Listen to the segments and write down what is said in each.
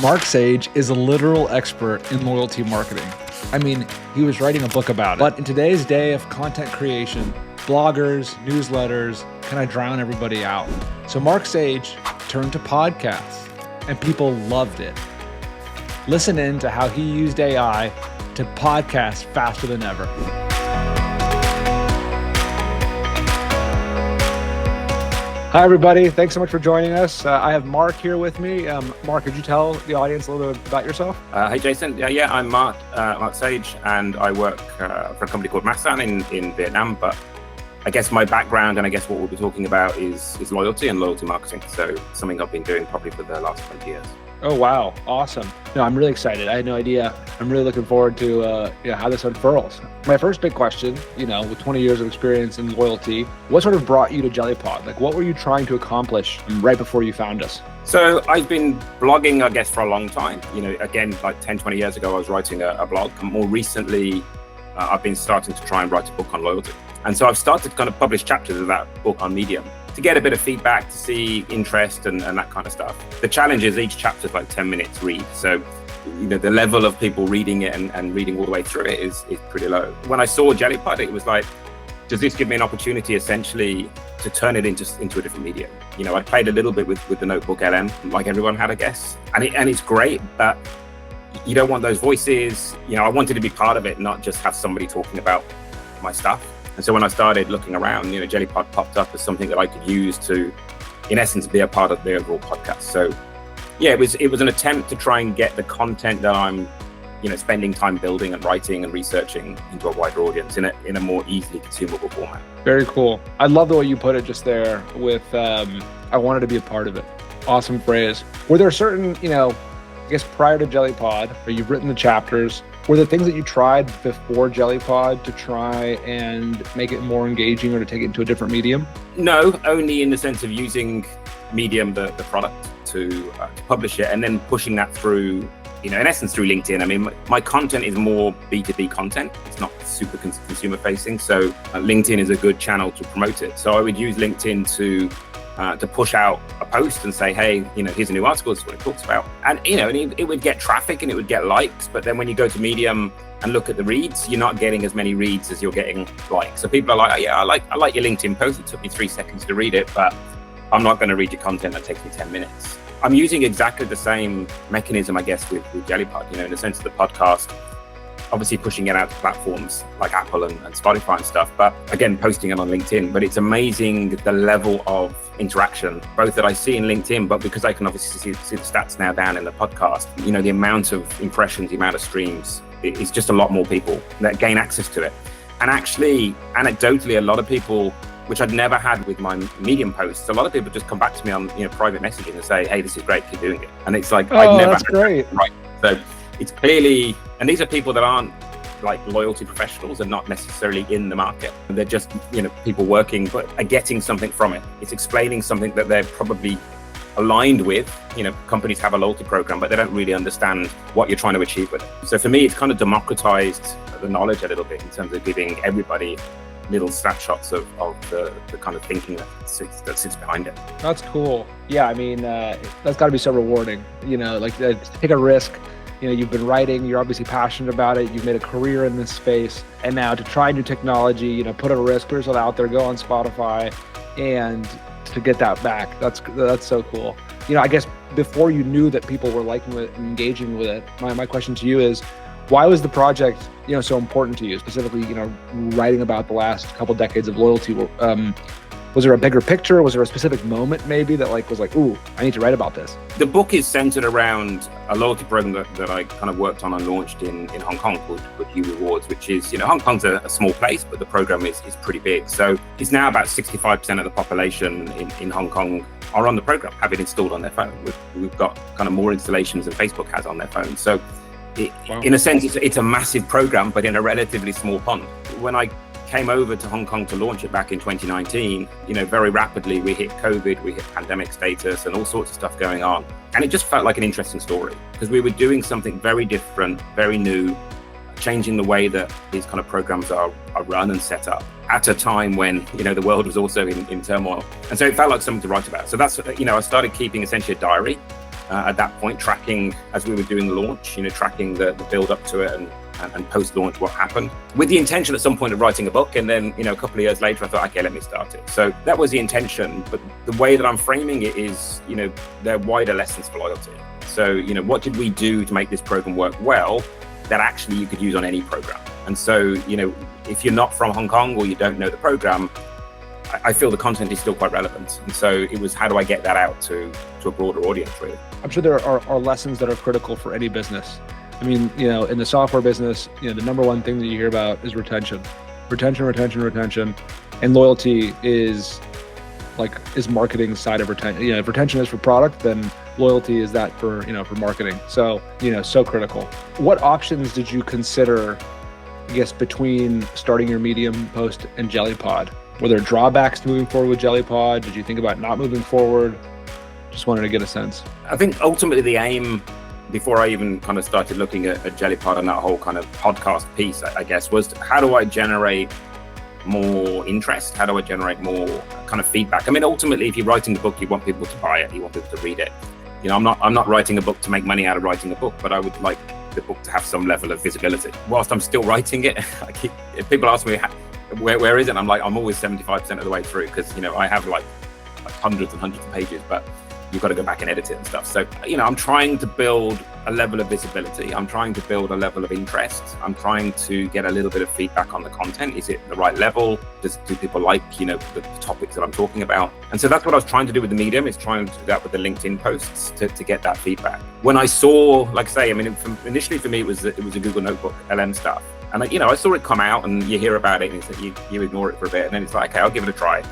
Mark Sage is a literal expert in loyalty marketing. I mean, he was writing a book about it. But in today's day of content creation, bloggers, newsletters kind of drown everybody out. So Mark Sage turned to podcasts, and people loved it. Listen in to how he used AI to podcast faster than ever. Hi, everybody. Thanks so much for joining us. I have Mark here with me. Mark, could you tell the audience a little bit about yourself? Hey, Jason. Yeah, I'm Mark Sage, and I work for a company called Masan in Vietnam. But I guess my background, and I guess what we'll be talking about is loyalty and loyalty marketing. So something I've been doing probably for the last 20 years. Oh, wow. Awesome. No, I'm really excited. I had no idea. I'm really looking forward to how this unfurls. My first big question, with 20 years of experience in loyalty, what sort of brought you to Jellypod? Like, what were you trying to accomplish right before you found us? So I've been blogging, I guess, for a long time. Again, like 10, 20 years ago, I was writing a blog. And more recently, I've been starting to try and write a book on loyalty. And so I've started to kind of publish chapters of that book on Medium to get a bit of feedback, to see interest and that kind of stuff. The challenge is each chapter is like 10 minutes read. So, the level of people reading it and reading all the way through it is pretty low. When I saw Jellypod, it was like, does this give me an opportunity essentially to turn it into a different medium? I played a little bit with the Notebook LM, like everyone had, I guess. And it's great, but you don't want those voices. I wanted to be part of it, not just have somebody talking about my stuff. And so when I started looking around, Jellypod popped up as something that I could use to, in essence, be a part of the overall podcast. So yeah, it was an attempt to try and get the content that I'm, spending time building and writing and researching into a wider audience in a more easily consumable format. Very cool. I love the way you put it just there with, I wanted to be a part of it. Awesome phrase. Were there certain, I guess prior to Jellypod, or you've written the chapters, were there things that you tried before Jellypod to try and make it more engaging or to take it into a different medium? No, only in the sense of using Medium, the product, to publish it and then pushing that through, in essence, through LinkedIn. I mean, my content is more B2B content. It's not super consumer facing. So LinkedIn is a good channel to promote it. So I would use LinkedIn to push out a post and say, hey, here's a new article, this is what it talks about. And, it would get traffic and it would get likes. But then when you go to Medium and look at the reads, you're not getting as many reads as you're getting likes. So people are like, oh, yeah, I like your LinkedIn post. It took me 3 seconds to read it, but I'm not going to read your content that takes me 10 minutes. I'm using exactly the same mechanism, I guess, with Jellypod, in the sense of the podcast, obviously pushing it out to platforms like Apple and Spotify and stuff, but again, posting it on LinkedIn. But it's amazing the level of interaction, both that I see in LinkedIn, but because I can obviously see the stats now down in the podcast, the amount of impressions, the amount of streams, it's just a lot more people that gain access to it. And actually, anecdotally, a lot of people, which I'd never had with my Medium posts, a lot of people just come back to me on private messaging and say, hey, this is great, keep doing it. And it's like, I've never that's great. Right. So it's clearly, and these are people that aren't like loyalty professionals and not necessarily in the market. They're just, people working, but are getting something from it. It's explaining something that they're probably aligned with. Companies have a loyalty program, but they don't really understand what you're trying to achieve with it. So for me, it's kind of democratized the knowledge a little bit in terms of giving everybody little snapshots of the kind of thinking that sits behind it. That's cool. Yeah, I mean, that's got to be so rewarding. Take a risk. You've been writing, you're obviously passionate about it, you've made a career in this space, and now to try new technology, put a risk, put yourself out there, go on Spotify, and to get that back, that's so cool. I guess before you knew that people were liking it and engaging with it, my question to you is, why was the project, so important to you? Specifically, writing about the last couple decades of loyalty. Was there a bigger picture? Was there a specific moment maybe that was like, ooh, I need to write about this? The book is centered around a loyalty program that I kind of worked on and launched in Hong Kong called U Rewards, which is, Hong Kong's a small place, but the program is pretty big. So it's now about 65% of the population in Hong Kong are on the program, have it installed on their phone. We've got kind of more installations than Facebook has on their phone. So wow. In a sense, it's a massive program, but in a relatively small pond. When I came over to Hong Kong to launch it back in 2019, very rapidly we hit COVID, we hit pandemic status and all sorts of stuff going on. And it just felt like an interesting story because we were doing something very different, very new, changing the way that these kind of programs are run and set up at a time when, the world was also in turmoil. And so it felt like something to write about. So that's, I started keeping essentially a diary at that point, tracking as we were doing the launch, tracking the build up to it and post-launch what happened, with the intention at some point of writing a book. And then, a couple of years later, I thought, okay, let me start it. So that was the intention. But the way that I'm framing it is, they're wider lessons for loyalty. So, what did we do to make this program work well that actually you could use on any program? And so, if you're not from Hong Kong or you don't know the program, I feel the content is still quite relevant. And so it was, how do I get that out to a broader audience, really? I'm sure there are lessons that are critical for any business. I mean, in the software business, the number one thing that you hear about is retention. And loyalty is marketing side of retention. If retention is for product, then loyalty is that for marketing. So, so critical. What options did you consider, I guess, between starting your Medium post and Jellypod? Were there drawbacks to moving forward with Jellypod? Did you think about not moving forward? Just wanted to get a sense. I think ultimately the aim, before I even kind of started looking at Jellypod and that whole kind of podcast piece, I guess, was how do I generate more interest? How do I generate more kind of feedback? I mean, ultimately, if you're writing a book, you want people to buy it, you want people to read it. I'm not writing a book to make money out of writing a book, but I would like the book to have some level of visibility. Whilst I'm still writing it, if people ask me, where is it? I'm like, I'm always 75% of the way through, because, I have like hundreds and hundreds of pages, but you've got to go back and edit it and stuff. So, I'm trying to build a level of visibility. I'm trying to build a level of interest. I'm trying to get a little bit of feedback on the content. Is it the right level? Do people like, the topics that I'm talking about? And so that's what I was trying to do with the Medium, is trying to do that with the LinkedIn posts to get that feedback. When I saw, like I say, initially for me, it was a Google Notebook LM stuff. And I saw it come out, and you hear about it, and it's like you ignore it for a bit, and then it's like, okay, I'll give it a try.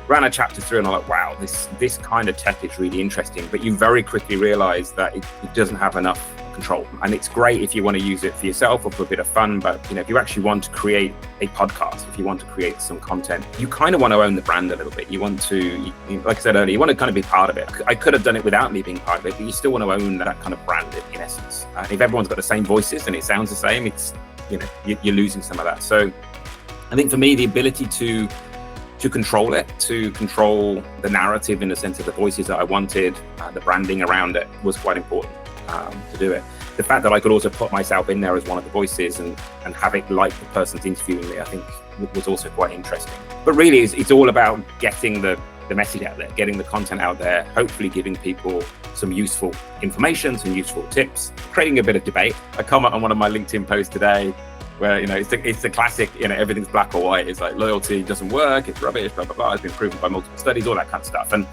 Ran a chapter through, and I'm like, wow, this kind of tech is really interesting. But you very quickly realize that it doesn't have enough control. And it's great if you want to use it for yourself or for a bit of fun. But if you actually want to create a podcast, if you want to create some content, you kind of want to own the brand a little bit. You want to, like I said earlier, you want to kind of be part of it. I could have done it without me being part of it, but you still want to own that kind of brand in essence. If everyone's got the same voices and it sounds the same, it's you're losing some of that. So I think for me, the ability to control it, to control the narrative in the sense of the voices that I wanted, the branding around it was quite important to do it. The fact that I could also put myself in there as one of the voices and have it like the person's interviewing me, I think was also quite interesting. But really, it's all about getting the message out there, getting the content out there, hopefully giving people some useful information, some useful tips, creating a bit of debate. I comment on one of my LinkedIn posts today where, it's the classic, everything's black or white. It's like loyalty doesn't work, it's rubbish, blah, blah, blah. It's been proven by multiple studies, all that kind of stuff. And,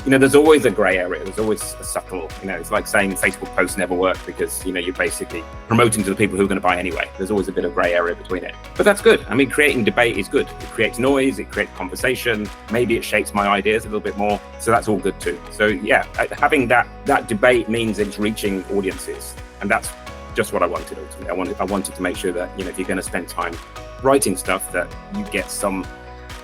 there's always a gray area. There's always a subtle, it's like saying Facebook posts never work because, you're basically promoting to the people who are going to buy anyway. There's always a bit of gray area between it. But that's good. Creating debate is good. It creates noise, it creates conversation. Maybe it shapes my ideas a little bit more. So that's all good too. So yeah, having that debate means it's reaching audiences. And that's just what I wanted ultimately. I wanted to make sure that, if you're going to spend time writing stuff, that you get some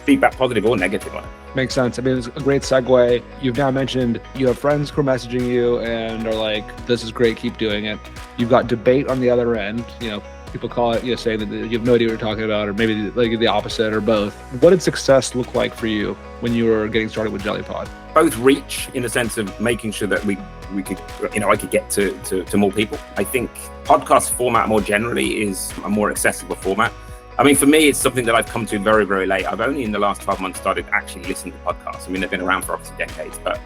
feedback, positive or negative, on it. Makes sense. It's a great segue. You've now mentioned you have friends who are messaging you and are like, this is great, keep doing it. You've got debate on the other end. People call it, say that you have no idea what you're talking about, or maybe like the opposite or both. What did success look like for you when you were getting started with Jellypod? Both reach, in the sense of making sure that we could, I could get to more people. I think podcast format more generally is a more accessible format. For me, it's something that I've come to very, very late. I've only in the last 12 months started actually listening to podcasts. They've been around for obviously decades, but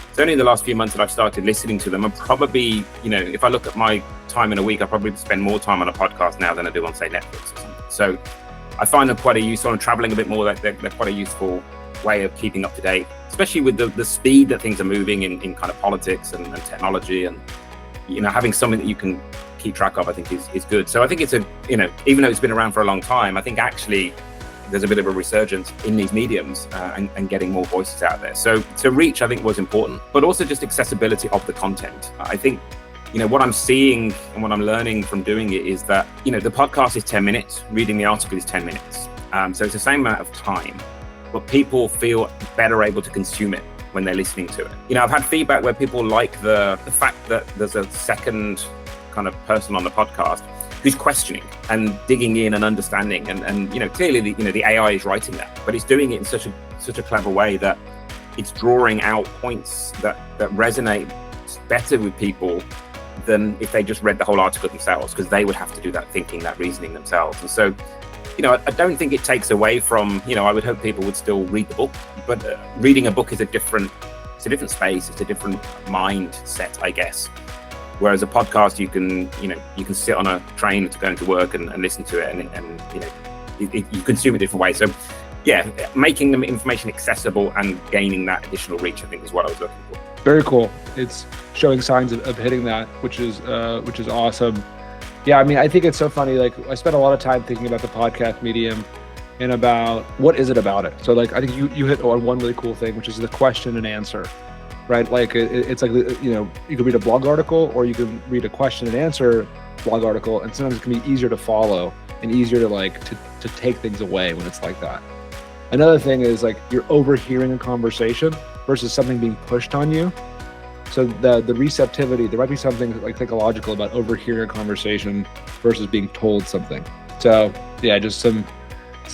it's only in the last few months that I've started listening to them. And probably, if I look at my time in a week, I probably spend more time on a podcast now than I do on, say, Netflix or something. So I find them quite a useful, I'm traveling a bit more, they're quite a useful way of keeping up to date, especially with the speed that things are moving in kind of politics and technology, and having something that you can keep track of, I think is good. So I think it's even though it's been around for a long time, I think actually there's a bit of a resurgence in these mediums and getting more voices out there. So reach, I think, was important, but also just accessibility of the content. I think what I'm seeing and what I'm learning from doing it is that the podcast is 10 minutes, reading the article is 10 minutes, so it's the same amount of time, but people feel better able to consume it when they're listening to it. I've had feedback where people like the fact that there's a second kind of person on the podcast who's questioning and digging in and understanding, and clearly the AI is writing that, but it's doing it in such a clever way that it's drawing out points that resonate resonates better with people than if they just read the whole article themselves, because they would have to do that thinking, that reasoning themselves. And so, I don't think it takes away from, I would hope people would still read the book, but reading a book is a different space. It's a different mindset, I guess. Whereas a podcast, you can sit on a train to go into work and listen to it, and you consume it a different way. So yeah, making the information accessible and gaining that additional reach, I think, is what I was looking for. Very cool. It's showing signs of hitting that, which is awesome. Yeah, I mean, I think it's so funny. Like, I spent a lot of time thinking about the podcast medium and about what is it about it. So like, I think you hit on one really cool thing, which is the question and answer, right? Like it's like, you can read a blog article or you can read a question and answer blog article, and sometimes it can be easier to follow and easier to take things away when it's like that. Another thing is like you're overhearing a conversation versus something being pushed on you. So the receptivity, there might be something like psychological about overhearing a conversation versus being told something. So yeah, just some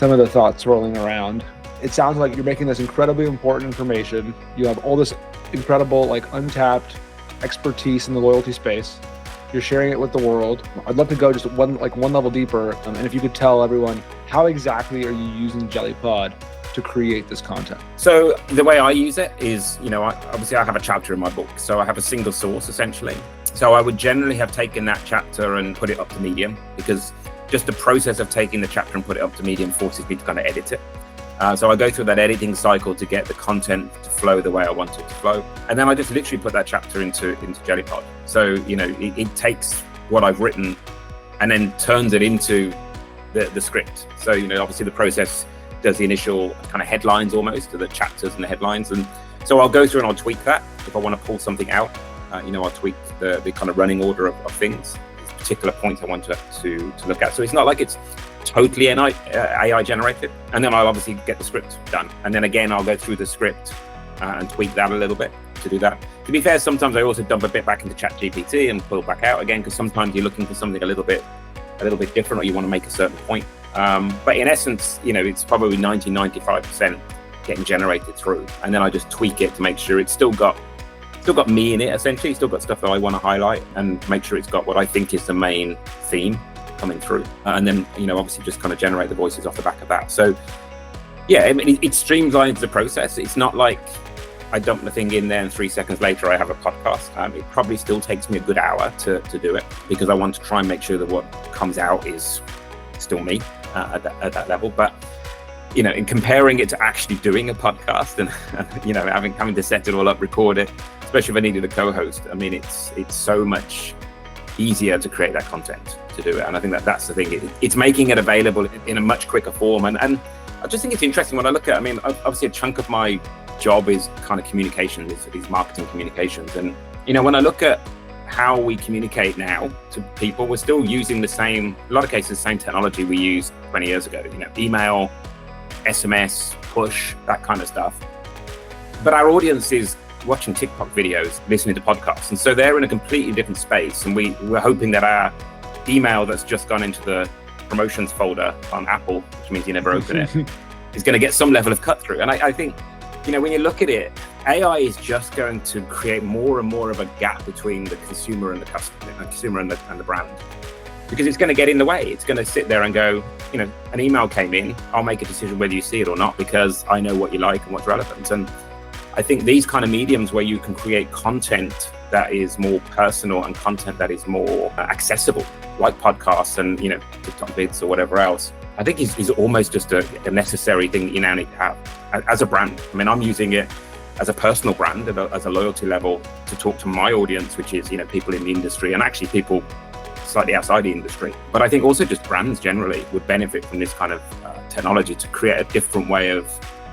of the thoughts swirling around. It sounds like you're making this incredibly important information. You have all this incredible, like, untapped expertise in the loyalty space. You're sharing it with the world. I'd love to go just one level deeper. And if you could tell everyone, how exactly are you using Jellypod to create this content? So the way I use it is, obviously I have a chapter in my book, so I have a single source essentially. So I would generally have taken that chapter and put it up to Medium, because just the process of taking the chapter and put it up to Medium forces me to kind of edit it. So I go through that editing cycle to get the content to flow the way I want it to flow. And then I just literally put that chapter into Jellypod. So, it takes what I've written and then turns it into the script. So, obviously the process does the initial kind of headlines almost, to the chapters and the headlines. And so I'll go through and I'll tweak that. If I want to pull something out, I'll tweak the kind of running order of things, particular points I want to look at. So it's not like it's totally AI generated. And then I'll obviously get the script done. And then again, I'll go through the script and tweak that a little bit to do that. To be fair, sometimes I also dump a bit back into ChatGPT and pull back out again, because sometimes you're looking for something a little bit different, or you want to make a certain point. But in essence, it's probably 95% getting generated through. And then I just tweak it to make sure it's still got me in it, essentially. Still got stuff that I want to highlight, and make sure it's got what I think is the main theme coming through. And then, obviously just kind of generate the voices off the back of that. So yeah, I mean, it streamlines the process. It's not like I dump the thing in there and 3 seconds later I have a podcast. It probably still takes me a good hour to do it, because I want to try and make sure that what comes out is still me at that level. But in comparing it to actually doing a podcast and having to set it all up, record it, especially if I needed a co-host, I mean, it's so much easier to create that content to do it. And I think that's the thing. It's making it available in a much quicker form. And I just think it's interesting when I look at, obviously a chunk of my job is kind of communication, is marketing communications. And, when I look at how we communicate now to people, we're still using a lot of cases, the same technology we used 20 years ago, email, SMS, push, that kind of stuff. But our audience is watching TikTok videos, listening to podcasts. And so they're in a completely different space. And we're hoping that our email that's just gone into the promotions folder on Apple, which means you never open it, is going to get some level of cut through. And I think, when you look at it, AI is just going to create more and more of a gap between the consumer and the customer, the consumer and the brand, because it's going to get in the way. It's going to sit there and go, an email came in, I'll make a decision whether you see it or not, because I know what you like and what's relevant. And I think these kind of mediums where you can create content that is more personal and content that is more accessible, like podcasts and, TikTok vids or whatever else, I think is almost just a necessary thing that you now need to have as a brand. I'm using it as a personal brand, as a loyalty level, to talk to my audience, which is, people in the industry and actually people slightly outside the industry. But I think also just brands generally would benefit from this kind of technology to create a different way of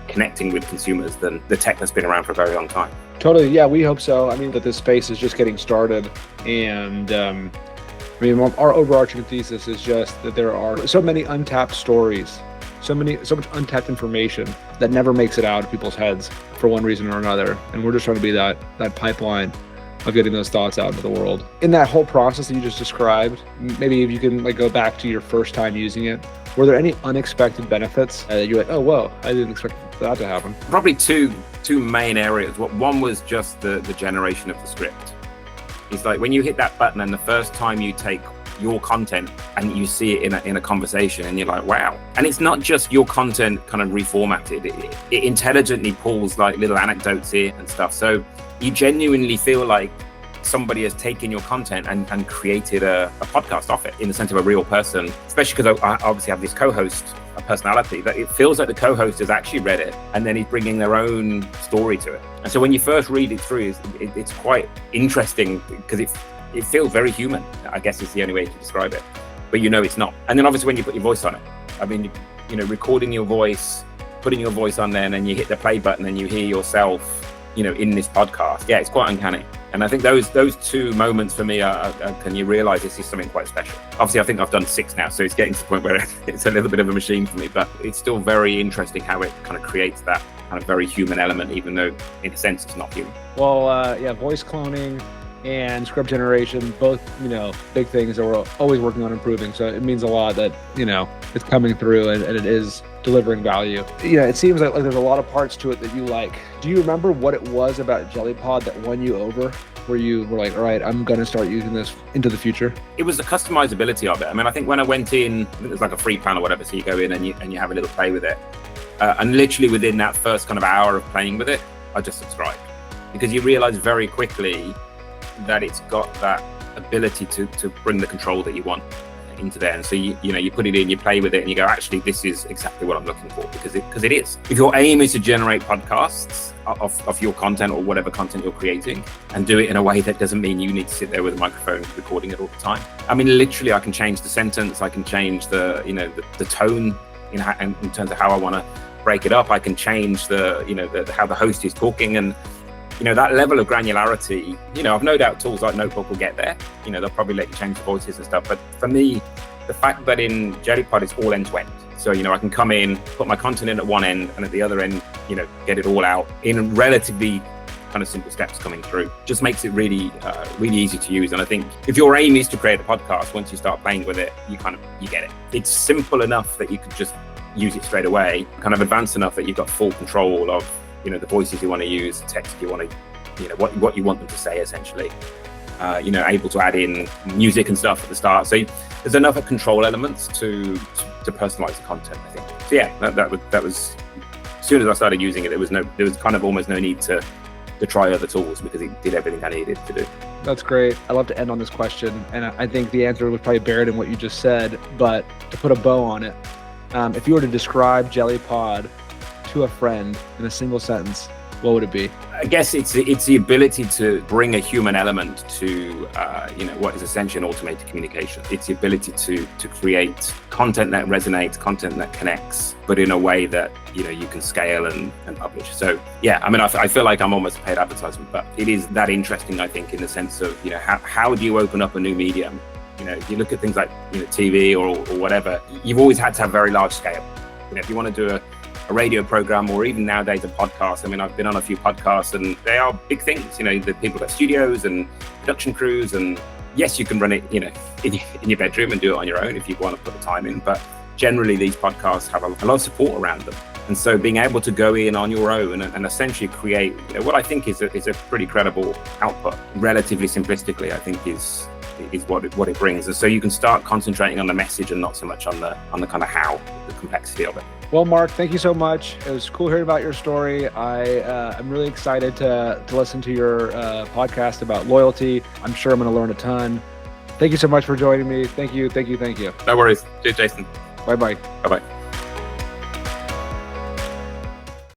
connecting with consumers than the tech that's been around for a very long time. Totally. Yeah, we hope so. That this space is just getting started. And our overarching thesis is just that there are so many untapped stories, so much untapped information that never makes it out of people's heads for one reason or another. And we're just trying to be that pipeline of getting those thoughts out into the world. In that whole process that you just described, maybe if you can go back to your first time using it, were there any unexpected benefits that you're like, oh, whoa, I didn't expect that to happen? Probably two main areas. One was just the generation of the script. It's like when you hit that button and the first time you take your content and you see it in a conversation and you're like, wow. And it's not just your content kind of reformatted. It intelligently pulls like little anecdotes in and stuff. So you genuinely feel like somebody has taken your content and created a podcast off it in the sense of a real person, especially because I obviously have this co-host personality, that it feels like the co-host has actually read it and then he's bringing their own story to it. And so when you first read it through, it's quite interesting because it feels very human, I guess is the only way to describe it, but it's not. And then obviously when you put your voice on it, I mean, recording your voice, putting your voice on there, and then you hit the play button and you hear yourself, in this podcast. Yeah, it's quite uncanny. And I think those two moments for me are can you realize this is something quite special? Obviously, I think I've done 6 now, so it's getting to the point where it's a little bit of a machine for me, but it's still very interesting how it kind of creates that kind of very human element, even though in a sense it's not human. Well, voice cloning and script generation, both, big things that we're always working on improving. So it means a lot that, it's coming through and it is delivering value. It seems like there's a lot of parts to it that you like. Do you remember what it was about Jellypod that won you over, where you were like, all right, I'm going to start using this into the future? It was the customizability of it. I mean, I think when I went in, I think there's like a free plan or whatever, so you go in and you have a little play with it. And literally within that first kind of hour of playing with it, I just subscribed. Because you realize very quickly that it's got that ability to bring the control that you want into there. And so you put it in, you play with it, and you go, actually, this is exactly what I'm looking for, because it is. If your aim is to generate podcasts of your content or whatever content you're creating, and do it in a way that doesn't mean you need to sit there with a microphone recording it all the time. I mean, literally, I can change the sentence, I can change the tone in terms of how I want to break it up. I can change how the host is talking, and that level of granularity, I've no doubt tools like Notebook will get there. They'll probably let you change the voices and stuff. But for me, the fact that in Jellypod it's all end to end. So, I can come in, put my content in at one end, and at the other end, get it all out in relatively kind of simple steps coming through. Just makes it really, really easy to use. And I think if your aim is to create a podcast, once you start playing with it, you get it. It's simple enough that you could just use it straight away, kind of advanced enough that you've got full control of the voices you want to use, the text you want to, what you want them to say, essentially. Able to add in music and stuff at the start. So there's enough control elements to personalize the content, I think. So yeah, that was as soon as I started using it, there was kind of almost no need to try other tools, because it did everything I needed to do. That's great. I love to end on this question, and I think the answer was probably buried in what you just said, but to put a bow on it, if you were to describe Jellypod to a friend in a single sentence, what would it be? I guess it's the ability to bring a human element to what is essentially an automated communication. It's the ability to create content that resonates, content that connects, but in a way that you can scale and publish. So yeah, I mean, I feel like I'm almost a paid advertisement, but it is that interesting, I think, in the sense of how do you open up a new medium? You look at things like TV or whatever. You've always had to have very large scale. If you want to do a radio program, or even nowadays a podcast. I mean, I've been on a few podcasts and they are big things. The people got studios and production crews, and yes, you can run it, in your bedroom and do it on your own if you want to put the time in. But generally, these podcasts have a lot of support around them. And so being able to go in on your own and essentially create what I think is a pretty credible output, relatively simplistically, I think is what it brings. And so you can start concentrating on the message and not so much on the kind of how, the complexity of it. Well, Mark, thank you so much. It was cool hearing about your story. I'm really excited to listen to your podcast about loyalty. I'm sure I'm going to learn a ton. Thank you so much for joining me. Thank you. No worries. Cheers, Jason. Bye-bye. Bye-bye.